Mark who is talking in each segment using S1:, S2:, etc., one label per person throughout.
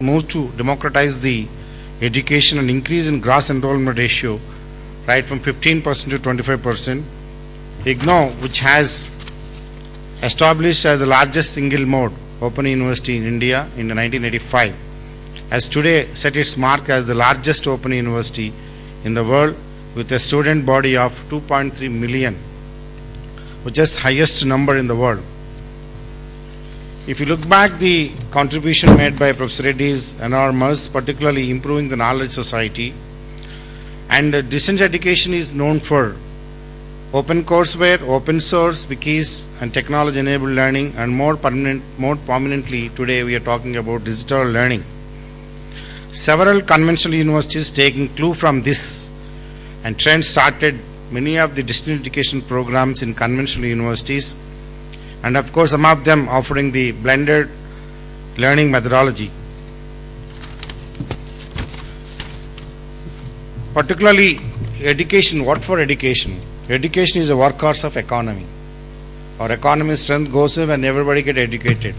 S1: Move to democratize the education and increase in gross enrollment ratio, right, from 15% to 25%. IGNOU, which has established as the largest single mode open university in India in 1985, has today set its mark as the largest open university in the world with a student body of 2.3 million, which is the highest number in the world. If you look back, the contribution made by Professor Reddy is enormous, particularly improving the knowledge society. And distance education is known for open courseware, open source, wikis, and technology-enabled learning, and more prominently today we are talking about digital learning. Several conventional universities taking clue from this and trend started many of the distance education programs in conventional universities, and of course some of them offering the blended learning methodology. Particularly education, what for education? Education is a workhorse of economy. Our economy strength goes up when everybody get educated.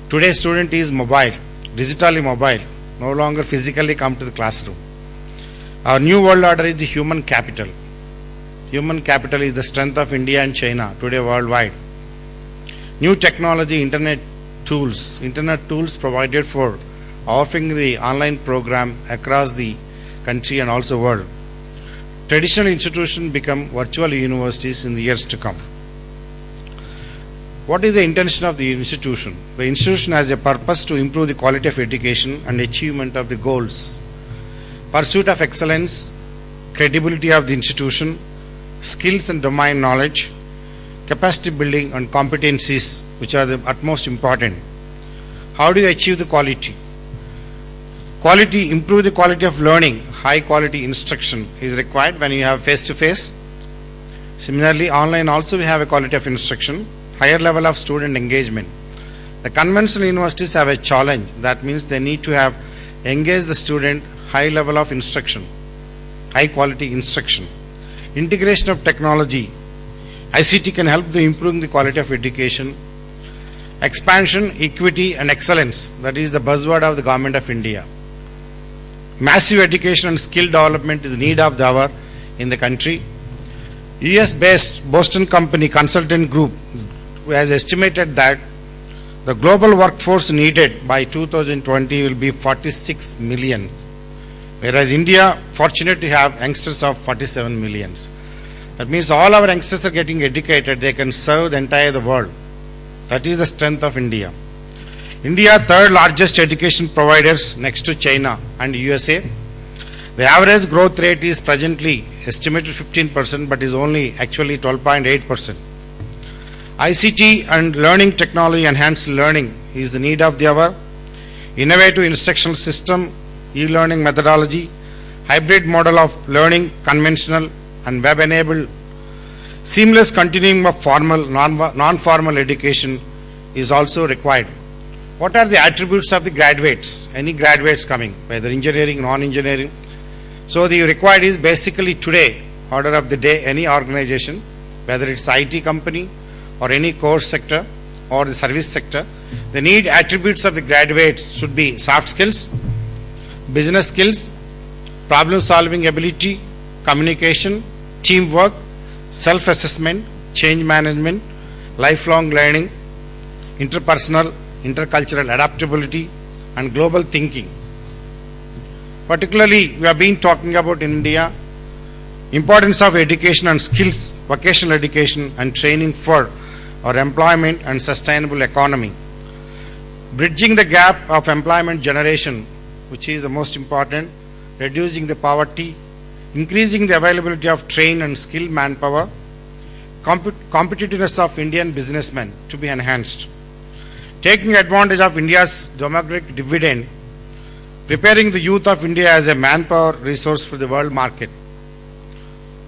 S1: Today's student is mobile, digitally mobile, no longer physically come to the classroom. Our new world order is the human capital. Human capital is the strength of India and China today worldwide. New technology, internet tools provided for offering the online program across the country and also world. Traditional institutions become virtual universities in the years to come. What is the intention of the institution? The institution has a purpose to improve the quality of education and achievement of the goals. Pursuit of excellence, credibility of the institution, skills and domain knowledge, capacity building and competencies, which are the utmost important. How do you achieve the quality? Quality, improve the quality of learning. High quality instruction is required when you have face-to-face. Similarly, online also we have a quality of instruction, higher level of student engagement. The conventional universities have a challenge. That means they need to have engage the student, high level of instruction, high quality instruction. Integration of technology. ICT can help in improving the quality of education. Expansion, equity and excellence. That is the buzzword of the Government of India. Massive education and skill development is the need of the hour in the country. US-based Boston company consultant group has estimated that the global workforce needed by 2020 will be 46 million, whereas India fortunate to have youngsters of 47 millions. That means all our youngsters are getting educated, they can serve the entire world. That is the strength of India. India, third largest education providers next to China and USA. The average growth rate is presently estimated 15%, but is only actually 12.8%. ICT and learning technology enhanced learning is the need of the hour. Innovative instructional system, e-learning methodology, hybrid model of learning, conventional and web-enabled, seamless continuum of formal, non-formal education is also required. What are the attributes of the graduates? Any graduates coming, whether engineering, non-engineering. So the required is basically today, order of the day, any organization, whether it's IT company or any course sector or the service sector, the need attributes of the graduates should be soft skills, business skills, problem solving ability, communication, teamwork, self-assessment, change management, lifelong learning, interpersonal, intercultural adaptability, and global thinking. Particularly, we have been talking about in India, importance of education and skills, vocational education and training for our employment and sustainable economy. Bridging the gap of employment generation, which is the most important, reducing the poverty, increasing the availability of trained and skilled manpower, competitiveness of Indian businessmen to be enhanced. Taking advantage of India's demographic dividend, preparing the youth of India as a manpower resource for the world market.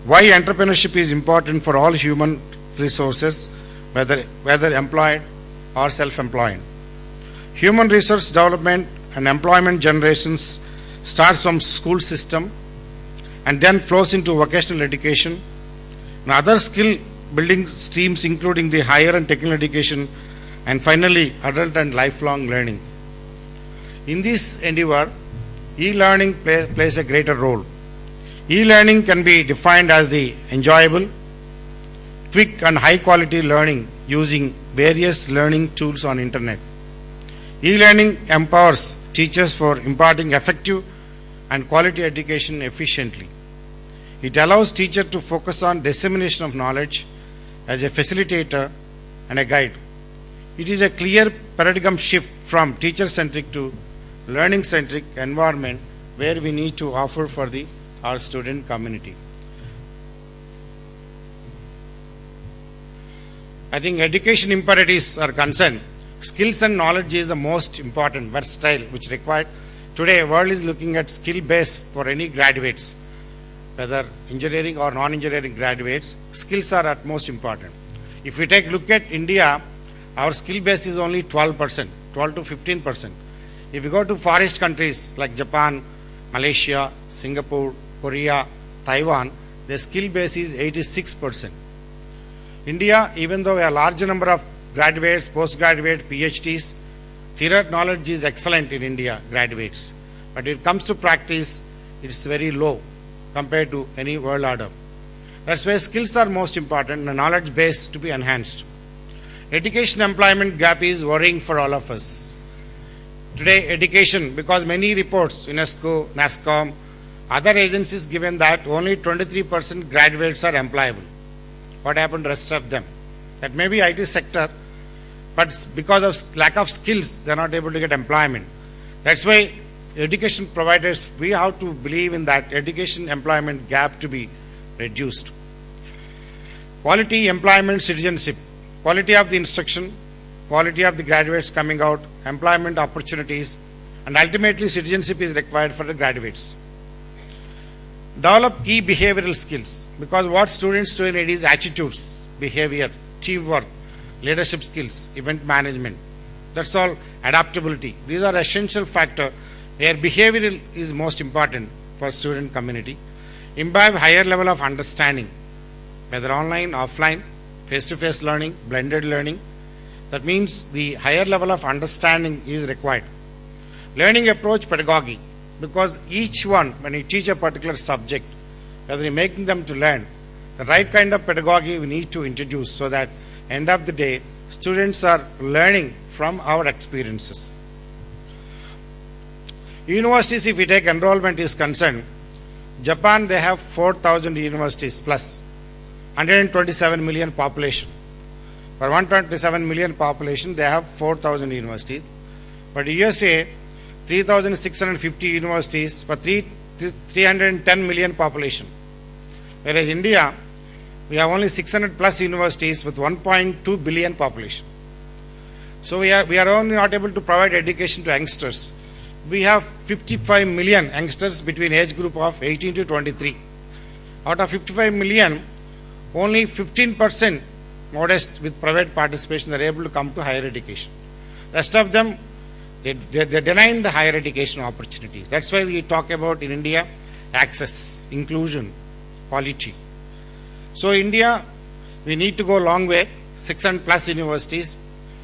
S1: Why entrepreneurship is important for all human resources, whether employed or self-employed. Human resource development and employment generations starts from school system and then flows into vocational education and other skill building streams including the higher and technical education, and finally adult and lifelong learning. In this endeavor, e-learning plays a greater role. E-learning can be defined as the enjoyable, quick and high quality learning using various learning tools on internet. E-learning empowers teachers for imparting effective and quality education efficiently. It allows teachers to focus on dissemination of knowledge as a facilitator and a guide. It is a clear paradigm shift from teacher-centric to learning-centric environment where we need to offer for our student community. I think education imperatives are concerned. Skills and knowledge is the most important, versatile, which required. Today, the world is looking at skill base for any graduates, whether engineering or non-engineering graduates. Skills are at most important. If we take a look at India, our skill base is only 12%, 12 to 15%. If we go to forest countries like Japan, Malaysia, Singapore, Korea, Taiwan, the skill base is 86%. India, even though a large number of graduates, postgraduate, PhDs, theory knowledge is excellent in India, graduates. But when it comes to practice, it's very low compared to any world order. That's why skills are most important and the knowledge base to be enhanced. Education employment gap is worrying for all of us. Today, education, because many reports, UNESCO, NASSCOM, other agencies given that only 23% graduates are employable. What happened to the rest of them? That may be IT sector, but because of lack of skills, they are not able to get employment. That's why education providers, we have to believe in that education employment gap to be reduced. Quality employment citizenship, quality of the instruction, quality of the graduates coming out, employment opportunities, and ultimately citizenship is required for the graduates. Develop key behavioral skills, because what students do need is attitudes, behavior, teamwork, leadership skills, event management. That's all. Adaptability. These are essential factors where behavioral is most important for student community. Imbibe higher level of understanding, whether online, offline, face-to-face learning, blended learning. That means the higher level of understanding is required. Learning approach pedagogy, because each one, when you teach a particular subject, whether you're making them to learn, the right kind of pedagogy we need to introduce so that end of the day, students are learning from our experiences. Universities, if we take enrollment is concerned, Japan, they have 4,000 universities plus, 127 million population. For 127 million population, they have 4,000 universities. But USA, 3,650 universities for 310 million population. Whereas India, we have only 600 plus universities with 1.2 billion population. So we are only not able to provide education to youngsters. We have 55 million youngsters between age group of 18 to 23. Out of 55 million, only 15% modest with private participation are able to come to higher education. Rest of them, they deny the higher education opportunities. That's why we talk about in India access, inclusion, quality. So India, we need to go a long way, 600 plus universities.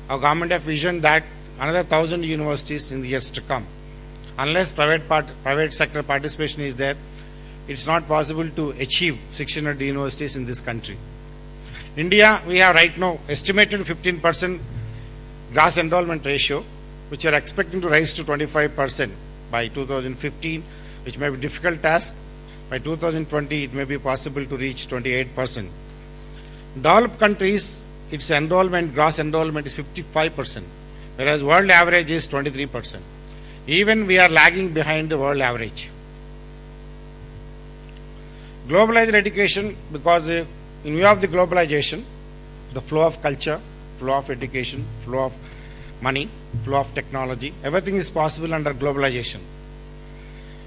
S1: Our government have visioned that another 1,000 universities in the years to come. Unless private sector participation is there, it's not possible to achieve 600 universities in this country. India, we have right now estimated 15% gross enrollment ratio, which are expecting to rise to 25% by 2015, which may be a difficult task. By 2020, it may be possible to reach 28%. Developed countries, its enrollment, gross enrollment is 55%, whereas world average is 23%. Even we are lagging behind the world average. Globalized education, because in view of the globalization, the flow of culture, flow of education, flow of money, flow of technology, everything is possible under globalization.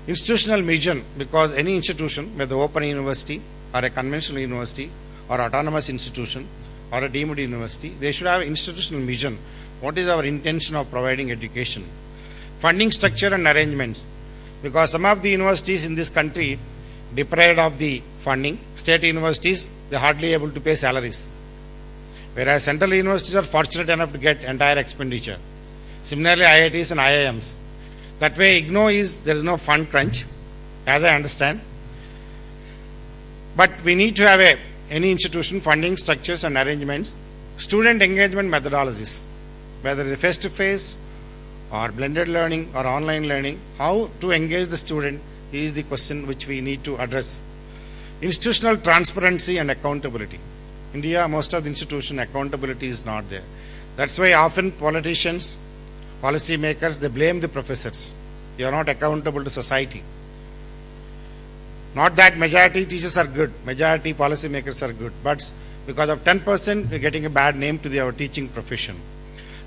S1: Institutional mission, because any institution, whether open university or a conventional university or autonomous institution or a deemed university, they should have institutional mission. What is our intention of providing education? Funding structure and arrangements, because some of the universities in this country deprived of the funding. State universities, they are hardly able to pay salaries, whereas central universities are fortunate enough to get entire expenditure. Similarly, IITs and IIMs. That way there is no fund crunch, as I understand. But we need to have any institution funding structures and arrangements, student engagement methodologies, whether it's face-to-face or blended learning or online learning, how to engage the student is the question which we need to address. Institutional transparency and accountability. India, most of the institution accountability is not there. That's why often politicians, policy makers, they blame the professors. They are not accountable to society. Not that majority teachers are good, majority policy makers are good, but because of 10%, we're getting a bad name to our teaching profession.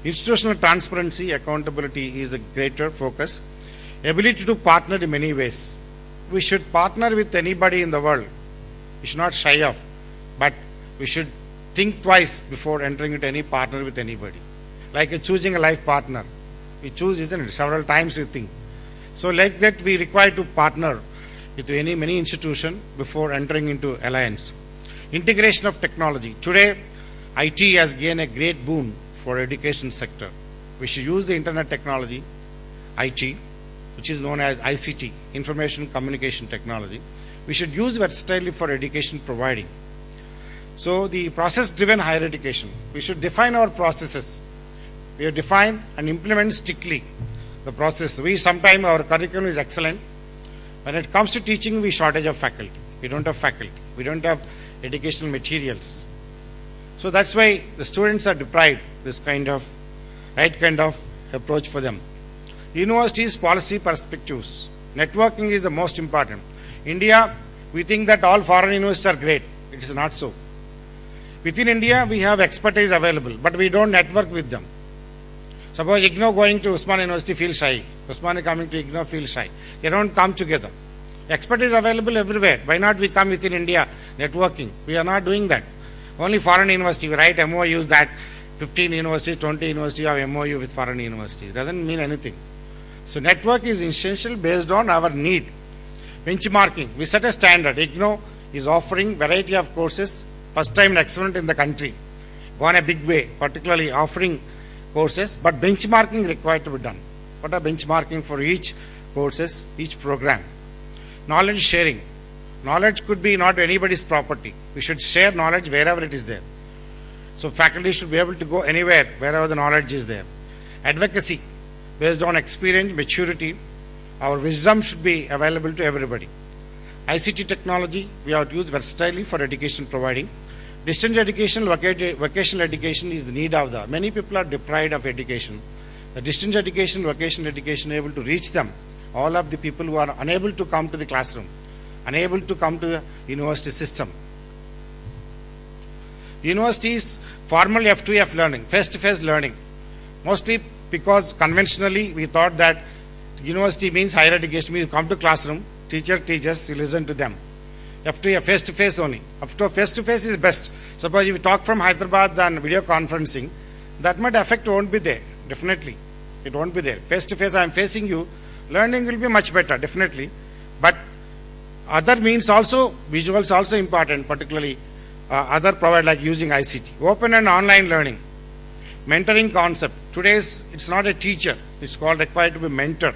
S1: Institutional transparency, accountability is the greater focus. Ability to partner in many ways. We should partner with anybody in the world. We should not shy off, but we should think twice before entering into any partner with anybody. Like choosing a life partner. We choose, isn't it? Several times we think. So like that, we require to partner with many institution before entering into alliance. Integration of technology. Today, IT has gained a great boon for education sector. We should use the internet technology, IT, which is known as ICT, Information Communication Technology. We should use versatilely for education providing. So the process-driven higher education. We should define our processes. We have defined and implement strictly the process. Sometimes our curriculum is excellent. When it comes to teaching, we shortage of faculty. We don't have faculty. We don't have educational materials. So that's why the students are deprived this right kind of approach for them. Universities policy perspectives. Networking is the most important. India, we think that all foreign universities are great. It is not so. Within India, we have expertise available, but we don't network with them. Suppose IGNOU going to Usman University feels shy. Usman coming to IGNOU feels shy. They don't come together. Expertise available everywhere. Why not we come within India networking? We are not doing that. Only foreign university. We write MOUs that 15 universities, 20 universities have MOU with foreign universities. Doesn't mean anything. So network is essential based on our need. Benchmarking. We set a standard. IGNOU is offering variety of courses. First time excellent in the country. Gone a big way, particularly offering courses, but benchmarking required to be done. What are benchmarking for each courses, each program? Knowledge sharing. Knowledge could be not anybody's property. We should share knowledge wherever it is there. So faculty should be able to go anywhere, wherever the knowledge is there. Advocacy. Based on experience, maturity, our wisdom should be available to everybody. ICT technology, we have to use versatilely for education providing. Distance education, vocational education is the need of many people are deprived of education. The distance education, vocational education able to reach them. All of the people who are unable to come to the classroom, unable to come to the university system. Universities, formal F2F learning, face-to-face learning. Mostly because conventionally we thought that university means higher education, means you come to classroom, teacher teaches, you listen to them. F2F, face-to-face only. Face-to-face is best. Suppose if you talk from Hyderabad and video conferencing, that much effect won't be there, definitely. It won't be there. Face-to-face, I am facing you, learning will be much better, definitely. But other means also, visuals also important, particularly other provide like using ICT. Open and online learning. Mentoring concept. Today's, it's not a teacher. It's called required to be mentor.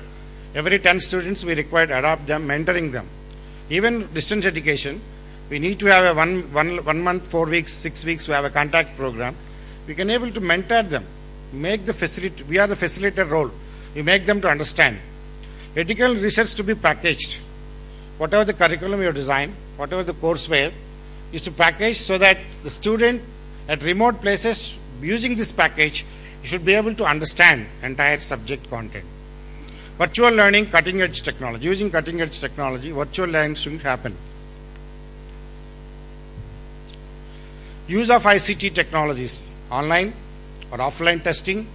S1: Every 10 students, we require to adopt them, mentoring them. Even distance education, we need to have a one month, 4 weeks, 6 weeks, we have a contact program. We can able to mentor them, make the facility, we are the facilitator role. We make them to understand. Ethical research to be packaged. Whatever the curriculum you have designed, whatever the courseware, is to package so that the student at remote places using this package, you should be able to understand entire subject content. Virtual learning, cutting edge technology. Using cutting edge technology, virtual learning should happen. Use of ICT technologies, online or offline testing,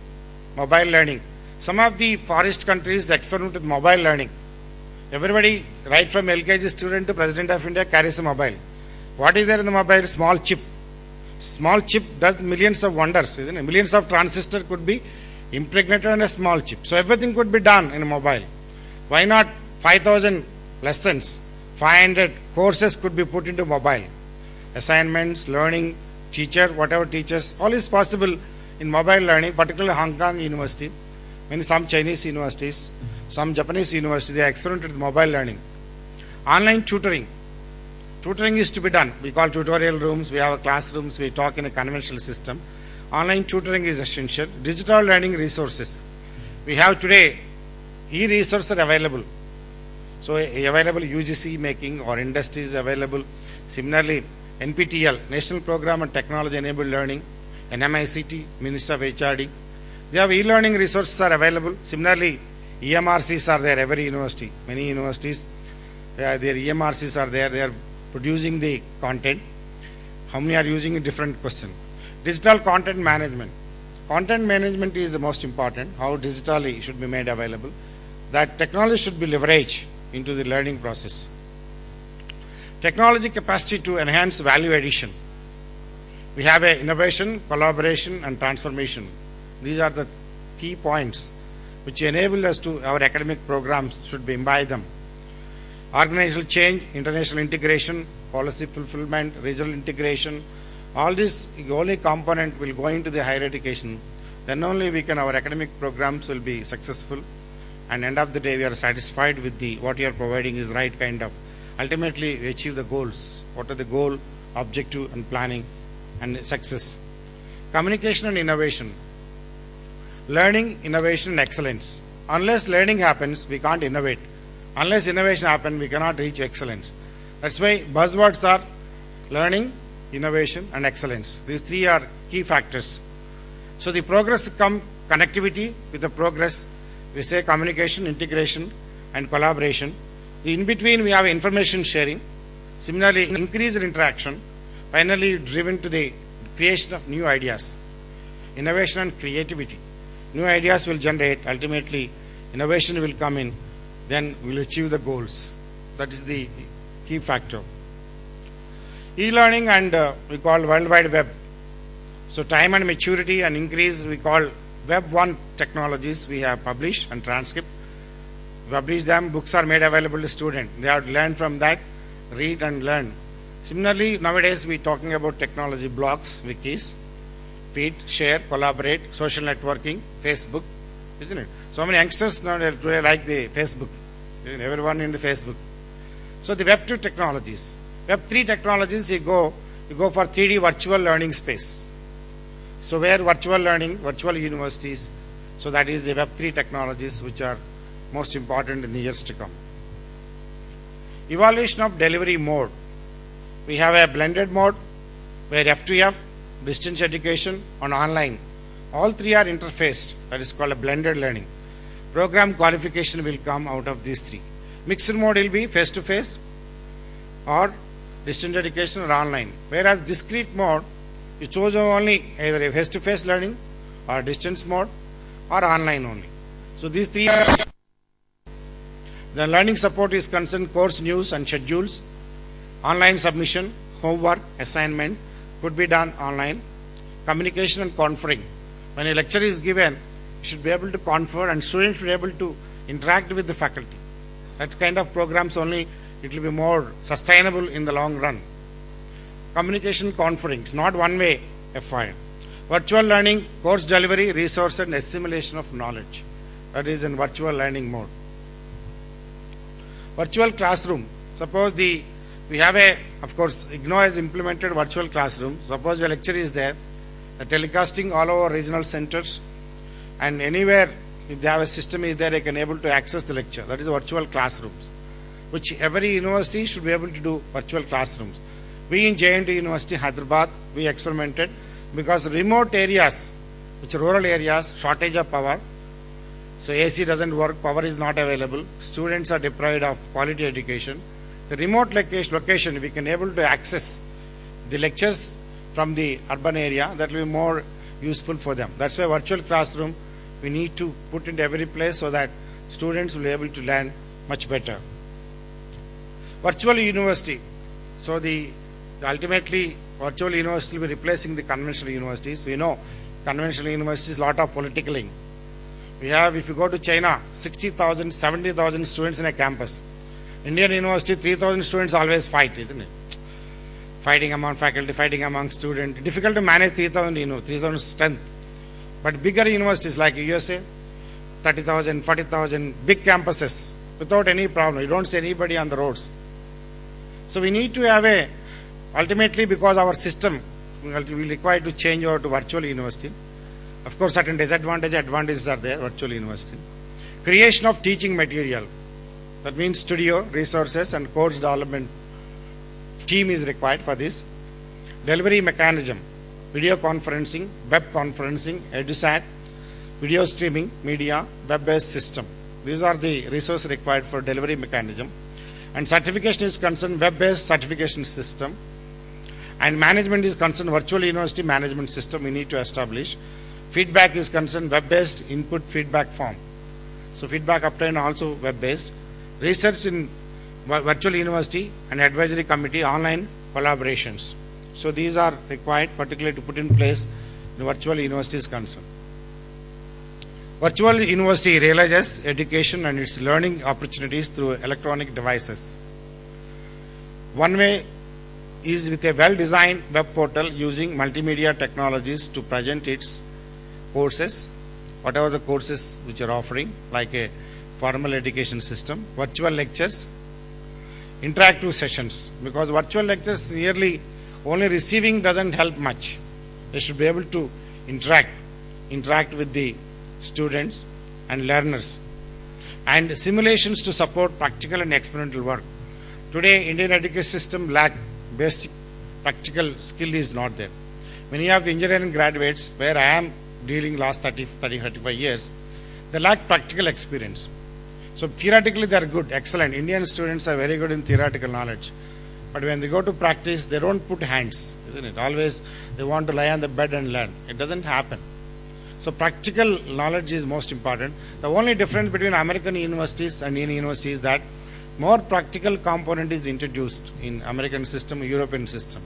S1: mobile learning. Some of the forest countries experiment with mobile learning. Everybody, right from LKG student to President of India, carries a mobile. What is there in the mobile? Small chip. Small chip does millions of wonders, isn't it? Millions of transistors could be impregnated on a small chip. So everything could be done in a mobile. Why not 5,000 lessons, 500 courses could be put into mobile. Assignments, learning, teacher, whatever teachers, all is possible in mobile learning, particularly Hong Kong University, some Chinese universities. Some Japanese universities, they experimented with mobile learning. Online tutoring. Tutoring is to be done. We call tutorial rooms, we have classrooms, we talk in a conventional system. Online tutoring is essential. Digital learning resources. We have today e-resources are available. So available UGC making or industries available. Similarly, NPTEL, National Program on Technology Enabled Learning, NMICT, Minister of HRD. They have e-learning resources are available. Similarly, EMRCs are there, every university. Many universities, their EMRCs are there. They are producing the content. How many are using a different question. Digital content management. Content management is the most important. How digitally should be made available. That technology should be leveraged into the learning process. Technology capacity to enhance value addition. We have a innovation, collaboration, and transformation. These are the key points which enable us to, our academic programs should be imbibed them. Organizational change, international integration, policy fulfillment, regional integration, all this only component will go into the higher education. Then only our academic programs will be successful, and end of the day we are satisfied with what you are providing is right kind of. Ultimately we achieve the goals. What are the goal, objective and planning and success. Communication and innovation. Learning, innovation and excellence. Unless learning happens, we can't innovate. Unless innovation happens, we cannot reach excellence. That's why buzzwords are learning, innovation and excellence. These three are key factors. So the progress come connectivity. With the progress we say communication, integration and collaboration. The in between we have information sharing. Similarly, increased interaction. Finally driven to the creation of new ideas. Innovation and creativity. New ideas will generate. Ultimately innovation will come in. Then we will achieve the goals. That is the key factor. E-learning and we call World Wide Web. So time and maturity and increase we call Web 1 technologies we have published and transcript. We publish them, books are made available to students. They have to learn from that, read and learn. Similarly, nowadays we are talking about technology blogs, wikis, feed, share, collaborate, social networking, Facebook, isn't it? So many youngsters now today like the Facebook, everyone in the Facebook. So the Web 2 technologies. Web 3 technologies, you go for 3D virtual learning space. So where virtual learning, virtual universities, so that is the Web 3 technologies which are most important in the years to come. Evaluation of delivery mode. We have a blended mode where F2F, distance education and online. All three are interfaced. That is called a blended learning. Program qualification will come out of these three. Mixed mode will be face-to-face or distance education or online. Whereas discrete mode, you choose only either a face-to-face learning or distance mode or online only. So these three are. The learning support is concerned course news and schedules, online submission, homework, assignment could be done online, communication and conferring. When a lecture is given, you should be able to confer and students should be able to interact with the faculty. That kind of programs only, it will be more sustainable in the long run. Communication conferring, not one way FI. Virtual learning, course delivery, resource and assimilation of knowledge. That is in virtual learning mode. Virtual classroom. Suppose we have of course, IGNOU has implemented virtual classroom. Suppose the lecture is there, the telecasting all over regional centers, and anywhere if they have a system is there, they can able to access the lecture. That is virtual classrooms, which every university should be able to do virtual classrooms. We in JNT University, Hyderabad, we experimented because remote areas, which are rural areas, shortage of power, so AC doesn't work, power is not available, students are deprived of quality education. The remote location, we can able to access the lectures from the urban area. That will be more useful for them. That's why virtual classroom we need to put in every place so that students will be able to learn much better. Virtual university. So ultimately virtual university will be replacing the conventional universities. We know conventional universities lot of politicking. We have, if you go to China, 60,000, 70,000 students in a campus. Indian university, 3,000 students always fight, isn't it? Fighting among faculty, fighting among students. Difficult to manage 3,000, 3,000 strength. But bigger universities like USA, 30,000, 40,000, big campuses without any problem. You don't see anybody on the roads. So we need to have ultimately, because our system will require to change over to virtual university. Of course, certain advantages are there, virtual university. Creation of teaching material. That means studio, resources and course development team is required for this. Delivery mechanism, video conferencing, web conferencing, EduSat, video streaming, media, web-based system. These are the resources required for delivery mechanism. And certification is concerned web-based certification system. And management is concerned virtual university management system we need to establish. Feedback is concerned web-based input feedback form. So feedback obtained also web-based. Research in virtual university and advisory committee online collaborations. So these are required particularly to put in place the virtual university is concerned. Virtual university realizes education and its learning opportunities through electronic devices. One way is with a well-designed web portal using multimedia technologies to present its courses, whatever the courses which are offering, like a formal education system, virtual lectures, interactive sessions, because virtual lectures really only receiving doesn't help much. They should be able to interact with the students and learners, and simulations to support practical and experimental work. Today, Indian education system lack basic practical skill is not there. Many of the engineering graduates, where I am dealing last 35 years, they lack practical experience. So theoretically they are good, excellent. Indian students are very good in theoretical knowledge. But when they go to practice, they don't put hands, isn't it? Always they want to lie on the bed and learn. It doesn't happen. So practical knowledge is most important. The only difference between American universities and Indian universities is that more practical component is introduced in American system, European system.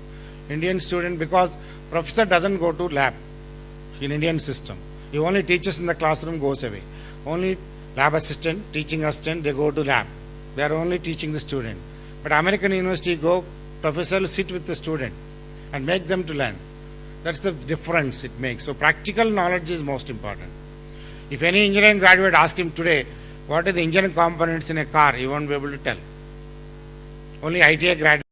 S1: Indian student, because professor doesn't go to lab in Indian system. He only teaches in the classroom, goes away. Only lab assistant, teaching assistant, they go to lab. They are only teaching the student. But American university go, professor will sit with the student and make them to learn. That's the difference it makes. So practical knowledge is most important. If any engineering graduate ask him today, what are the engineering components in a car, he won't be able to tell. Only ITA graduate